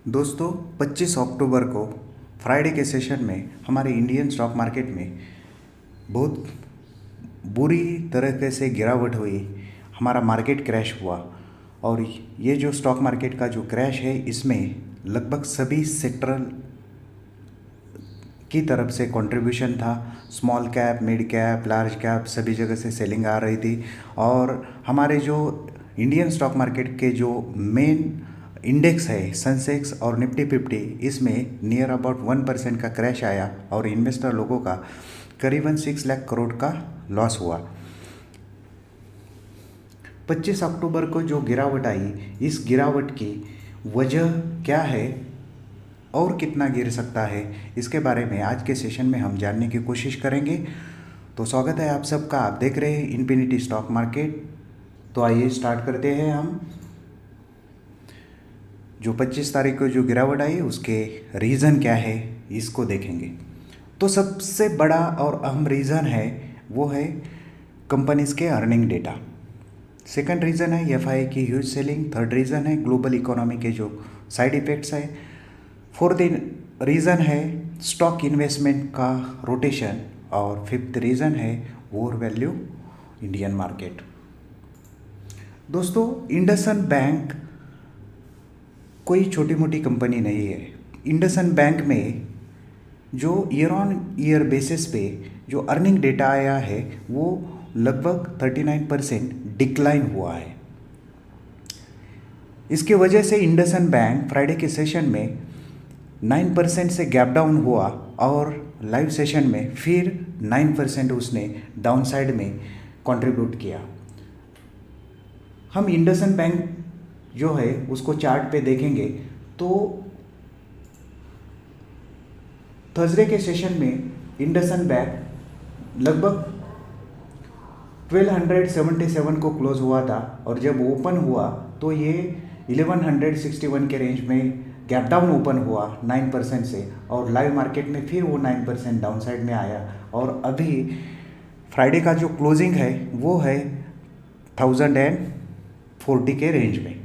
दोस्तों 25 अक्टूबर को फ्राइडे के सेशन में हमारे इंडियन स्टॉक मार्केट में बहुत बुरी तरीके से गिरावट हुई। हमारा मार्केट क्रैश हुआ और ये जो स्टॉक मार्केट का जो क्रैश है इसमें लगभग सभी सेक्टरल की तरफ से कंट्रीब्यूशन था। Small cap, mid cap, large cap सभी जगह से सेलिंग आ रही थी और हमारे जो इंडियन स्टॉक मार्केट के जो मेन इंडेक्स है सेंसेक्स और निफ्टी 50 इसमें नियर अबाउट 1% का क्रैश आया और इन्वेस्टर लोगों का करीबन 6 लाख करोड़ का लॉस हुआ। 25 अक्टूबर को जो गिरावट आई, इस गिरावट की वजह क्या है और कितना गिर सकता है, इसके बारे में आज के सेशन में हम जानने की कोशिश करेंगे। तो स्वागत है आप सबका। आप देख रहे हैं इन्फिनिटी स्टॉक मार्केट। तो आइए स्टार्ट करते हैं। हम जो 25 तारीख को जो गिरावट आई उसके रीज़न क्या है इसको देखेंगे। तो सबसे बड़ा और अहम रीज़न है वो है कंपनीज़ के अर्निंग डेटा। सेकंड रीज़न है एफआई की ह्यूज सेलिंग। थर्ड रीज़न है ग्लोबल इकोनॉमी के जो साइड इफ़ेक्ट्स है। फोर्थ रीज़न है स्टॉक इन्वेस्टमेंट का रोटेशन और फिफ्थ रीज़न है ओवर वैल्यू इंडियन मार्केट। दोस्तों, इंडसइंड बैंक कोई छोटी मोटी कंपनी नहीं है। इंडसइंड बैंक में जो ईयर ऑन ईयर बेसिस पे जो अर्निंग डेटा आया है वो लगभग 39% डिक्लाइन हुआ है। इसके वजह से इंडसइंड बैंक फ्राइडे के सेशन में 9% से गैप डाउन हुआ और लाइव सेशन में फिर 9% उसने डाउनसाइड में कंट्रीब्यूट किया। हम इंडसइंड बैंक जो है उसको चार्ट पे देखेंगे तो थर्सडे के सेशन में इंडसइंड बैंक लगभग 1277 को क्लोज हुआ था और जब ओपन हुआ तो ये 1161 के रेंज में गैप डाउन ओपन हुआ 9% से और लाइव मार्केट में फिर वो 9% डाउनसाइड में आया और अभी फ्राइडे का जो क्लोजिंग है वो है 1040 के रेंज में।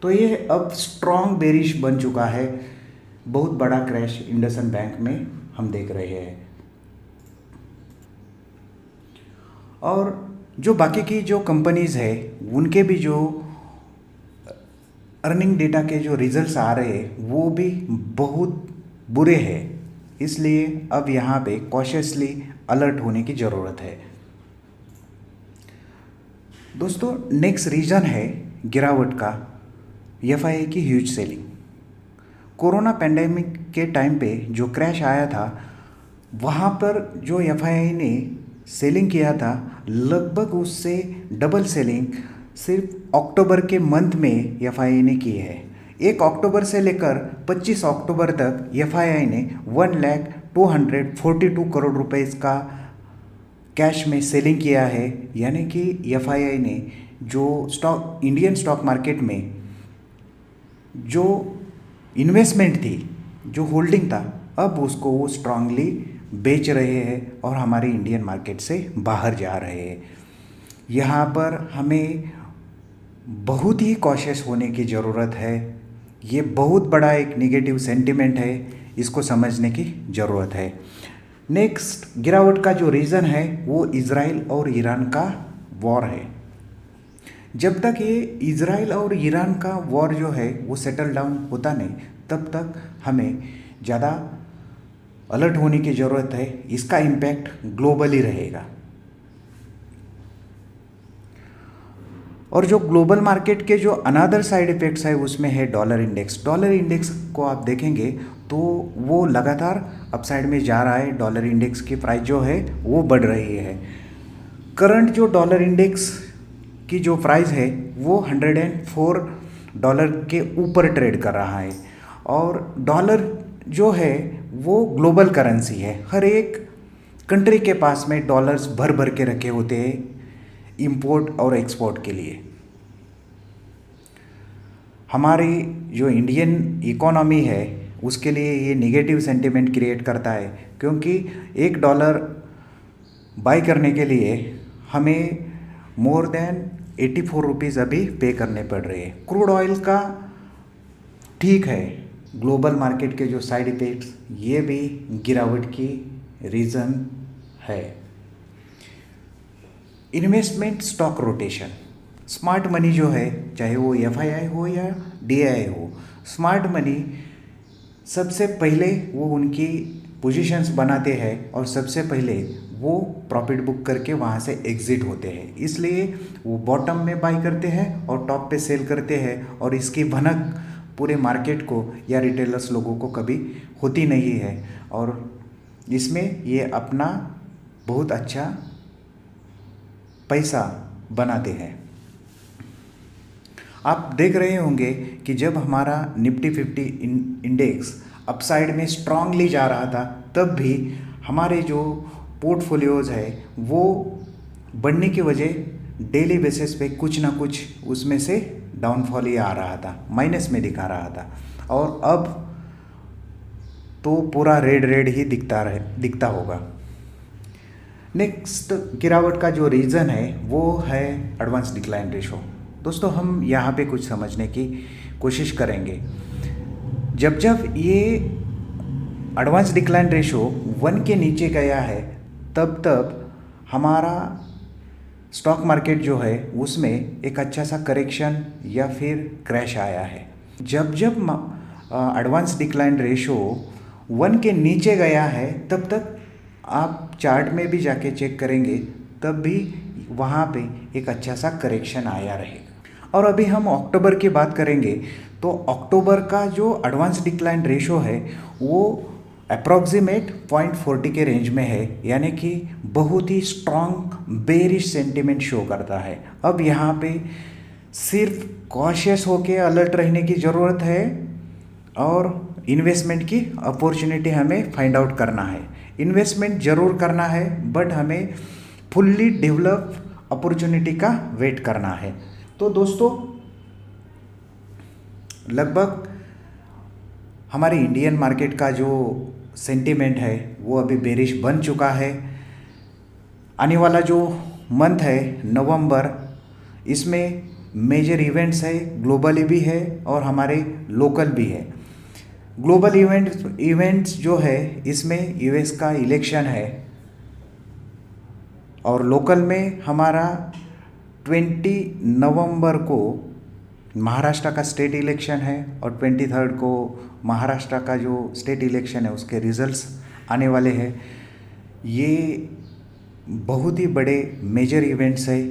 तो ये अब स्ट्रॉन्ग बेरिश बन चुका है। बहुत बड़ा क्रैश इंडसइंड बैंक में हम देख रहे हैं। और जो बाकी की जो कंपनीज़ है उनके भी जो अर्निंग डेटा के जो रिजल्ट्स आ रहे हैं वो भी बहुत बुरे हैं। इसलिए अब यहाँ पे कॉशियसली अलर्ट होने की ज़रूरत है। दोस्तों, नेक्स्ट रीज़न है गिरावट का एफआईआई की ह्यूज सेलिंग। कोरोना पेंडेमिक के टाइम पे जो क्रैश आया था वहाँ पर जो एफआईआई ने सेलिंग किया था लगभग उससे डबल सेलिंग सिर्फ अक्टूबर के मंथ में एफआईआई ने की है। 1 अक्टूबर से लेकर 25 अक्टूबर तक एफआईआई ने 1,02,42 करोड़ रुपए का कैश में सेलिंग किया है। यानी कि एफआईआई ने जो इंडियन स्टॉक मार्केट में जो इन्वेस्टमेंट थी, जो होल्डिंग था, अब उसको वो स्ट्रांगली बेच रहे हैं और हमारे इंडियन मार्केट से बाहर जा रहे हैं। यहाँ पर हमें बहुत ही कॉशियस होने की ज़रूरत है। ये बहुत बड़ा एक नेगेटिव सेंटिमेंट है, इसको समझने की ज़रूरत है। नेक्स्ट गिरावट का जो रीज़न है वो इजराइल और ईरान का वॉर है। जब तक ये इजराइल और ईरान का वॉर जो है वो सेटल डाउन होता नहीं तब तक हमें ज़्यादा अलर्ट होने की ज़रूरत है। इसका इम्पैक्ट ग्लोबली रहेगा। और जो ग्लोबल मार्केट के जो अनदर साइड इफ़ेक्ट्स है उसमें है डॉलर इंडेक्स। डॉलर इंडेक्स को आप देखेंगे तो वो लगातार अपसाइड में जा रहा है। डॉलर इंडेक्स की प्राइस जो है वो बढ़ रही है। करंट जो डॉलर इंडेक्स की जो प्राइस है वो $104 के ऊपर ट्रेड कर रहा है और डॉलर जो है वो ग्लोबल करेंसी है। हर एक कंट्री के पास में डॉलर्स भर भर के रखे होते हैं इंपोर्ट और एक्सपोर्ट के लिए। हमारी जो इंडियन इकोनॉमी है उसके लिए ये नेगेटिव सेंटिमेंट क्रिएट करता है क्योंकि $1 बाई करने के लिए हमें मोर देन 84 रुपीज़ अभी पे करने पड़ रहे हैं। क्रूड ऑयल का ठीक है, ग्लोबल मार्केट के जो साइड इफ़ेक्ट्स ये भी गिरावट की रीज़न है। Investment stock rotation, smart money जो है, चाहे वो एफआईआई हो या डीआईआई हो, स्मार्ट मनी सबसे पहले वो उनकी पोजीशंस बनाते हैं और सबसे पहले वो प्रॉफिट बुक करके वहाँ से एग्ज़िट होते हैं। इसलिए वो बॉटम में बाई करते हैं और टॉप पे सेल करते हैं, और इसकी भनक पूरे मार्केट को या रिटेलर्स लोगों को कभी होती नहीं है, और इसमें ये अपना बहुत अच्छा पैसा बनाते हैं। आप देख रहे होंगे कि जब हमारा निफ्टी 50 इंडेक्स अपसाइड में स्ट्रांगली जा रहा था, तब भी हमारे जो पोर्टफोलियोज़ है वो बढ़ने की वजह डेली बेसिस पे कुछ ना कुछ उसमें से डाउनफॉल ही आ रहा था, माइनस में दिखा रहा था, और अब तो पूरा रेड ही दिखता होगा। नेक्स्ट गिरावट का जो रीज़न है वो है एडवांस डिक्लाइन रेशो। दोस्तों, हम यहाँ पे कुछ समझने की कोशिश करेंगे। जब ये एडवांस डिक्लाइन रेशो 1 के नीचे गया है, तब हमारा स्टॉक मार्केट जो है उसमें एक अच्छा सा करेक्शन या फिर क्रैश आया है। जब एडवांस डिक्लाइन रेशो 1 के नीचे गया है, तब तक आप चार्ट में भी जाके चेक करेंगे, तब भी वहाँ पे एक अच्छा सा करेक्शन आया रहेगा। और अभी हम अक्टूबर की बात करेंगे, तो अक्टूबर का जो एडवांस डिक्लाइन रेशो है वो अप्रॉक्सीमेट 0.40 के रेंज में है, यानी कि बहुत ही स्ट्रॉन्ग बेरिश सेंटिमेंट शो करता है। अब यहाँ पे सिर्फ कॉशियस होके अलर्ट रहने की ज़रूरत है, और इन्वेस्टमेंट की अपॉर्चुनिटी हमें फाइंड आउट करना है। इन्वेस्टमेंट ज़रूर करना है, बट हमें फुल्ली डेवलप अपॉर्चुनिटी का वेट करना है। तो दोस्तों, लगभग हमारे इंडियन मार्केट का जो सेंटीमेंट है वो अभी बेरिश बन चुका है। आने वाला जो मंथ है नवंबर, इसमें मेजर इवेंट्स है, ग्लोबली भी है और हमारे लोकल भी है। ग्लोबल इवेंट्स जो है, इसमें यूएस का इलेक्शन है, और लोकल में हमारा 20 नवंबर को महाराष्ट्र का स्टेट इलेक्शन है, और 23 को महाराष्ट्र का जो स्टेट इलेक्शन है उसके रिजल्ट्स आने वाले हैं। ये बहुत ही बड़े मेजर इवेंट्स है।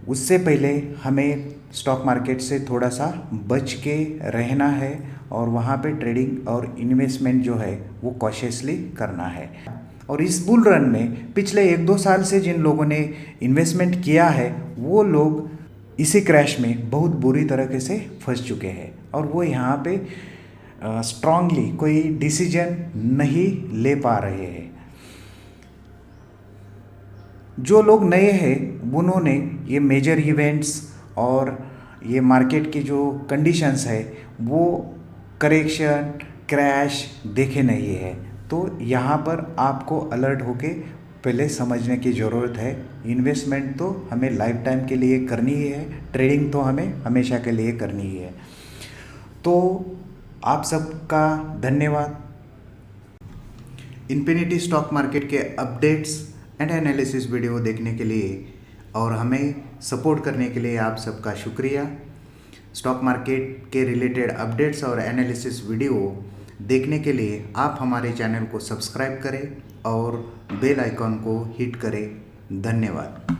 उससे पहले हमें स्टॉक मार्केट से थोड़ा सा बच के रहना है, और वहाँ पे ट्रेडिंग और इन्वेस्टमेंट जो है वो कॉशियसली करना है। और इस बुल रन में पिछले 1-2 साल से जिन लोगों ने इन्वेस्टमेंट किया है, वो लोग इसी क्रैश में बहुत बुरी तरीके से फंस चुके हैं, और वो यहाँ पे स्ट्रांगली कोई डिसीजन नहीं ले पा रहे हैं। जो लोग नए हैं उन्होंने ये मेजर इवेंट्स और ये मार्केट की जो कंडीशंस है वो करेक्शन क्रैश देखे नहीं है, तो यहाँ पर आपको अलर्ट होके पहले समझने की ज़रूरत है। इन्वेस्टमेंट तो हमें लाइफ टाइम के लिए करनी ही है, ट्रेडिंग तो हमें हमेशा के लिए करनी ही है। तो आप सबका धन्यवाद। इन्फिनिटी स्टॉक मार्केट के अपडेट्स एंड एनालिसिस वीडियो देखने के लिए और हमें सपोर्ट करने के लिए आप सबका शुक्रिया। स्टॉक मार्केट के रिलेटेड अपडेट्स और एनालिसिस वीडियो देखने के लिए आप हमारे चैनल को सब्सक्राइब करें और बेल आइकॉन को हिट करें। धन्यवाद।